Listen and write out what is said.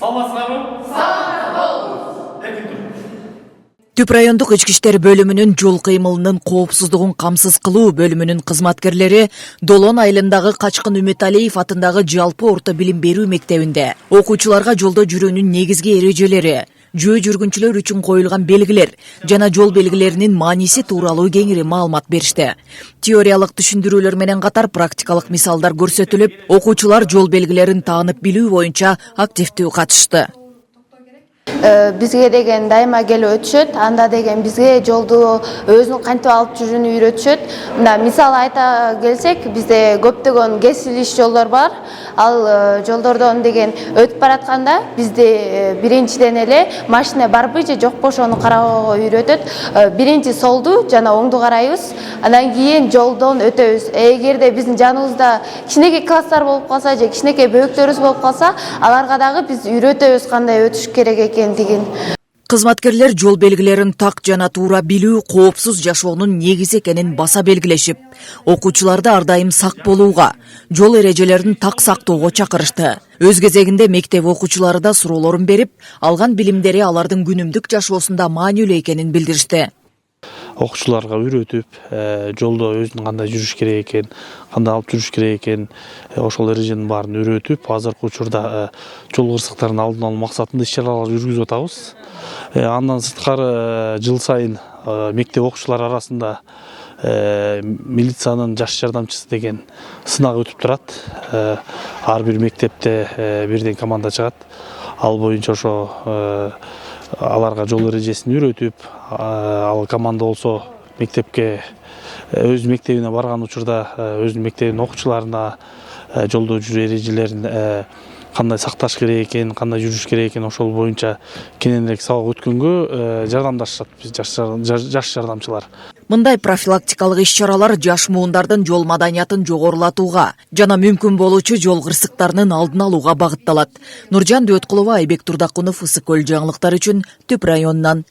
Саламатсыздарбы? Түп райондук ички иштер бөлүмүнүн жол кыймылынын коопсуздугун камсыз кылуу бөлүмүнүн кызматкерлери Долон айылындагы Качкын Үмүталиев атындагы жалпы орто билим берүү мектебинде окуучуларга жолдо жүрүүнүн негизги эрежелери, жөө жүргүнчүлөр үчүн коюлган белгилер жана жол белгилеринин мааниси тууралуу кеңири маалымат беришти. Теориялык түшүндүрүүлөр менен катар практикалык мисалдар көрсөтүлүп, окуучулар жол белгилерин таанып билүү боюнча активдүү катышты. Бизге деген дайыма келип өтүшөт, анда деген бизге жолду өзүнүн кантип алып жүрүүнү үйрөтүшөт. Мына мисал айта келсек, бизде көптөгөн кесилиш жолдор бар. Ал жолдордон деген өтүп баратканда бизде биринчиден эле машина барбы же жокпу ошону кароого үйрөтөт. Биринчи солду жана оңду карайбыз. Андан кийин жолдон өтөбүз. Эгерде биздин жаныбызда кичинекей класстар болуп калса же кичинекей бөөктөрүбүз болуп калса, аларга дагы биз үйрөтөбүз кандай өтүш керек экендигин. Кызматкерлер жол белгилерин так жана туура билүү коопсуз жашоонун негизи экенин баса белгилешип, окуучуларды ар дайым сак болууга, жол эрежелерин так сактоого чакырышты. Өз кезегинде мектеп окуучулары да суроолорун берип, алган билимдери алардын күнүмдүк жашоосунда маанилүү экенин билдиришти. Окуучуларга үйрөтүп, жолдо өзүнүн кандай жүрүш керек экен, кандай алып жүрүш керек экен, ошол эреженин баарын үйрөтүп, азыркы учурда жол кырсыктарын алдын алуу максатында иш-чаралар жүргүзүп атабыз. Андан сырткары жыл сайын мектеп окуучулары арасында милициянын жаш жардамчысы деген сынак өтүп турат. Ар бир мектепте бирден команда чыгат. Ал боюнча ошо аларга жол эрежесин үйрөтүп, ал команда болсо мектепке өз мектебине барган учурда өзүнүн мектебинин окуучуларына жолдо жүрүү эрежелерин кандай сакташ керек экен, кандай жүрүш керек экен, ошол боюнча кененирээк сабак өткөнгө жардамдашышат биз жаш жардамчылар. Мындай профилактикалык иш-чаралар жаш муундардын жол маданиятын жогорулатууга жана мүмкүн болуучу жол кырсыктарынын алдын алууга багытталат. Нуржан Дөткулова, Айбек Турдакунов, Ысык Көл жаңылыктар үчүн Түп районунан.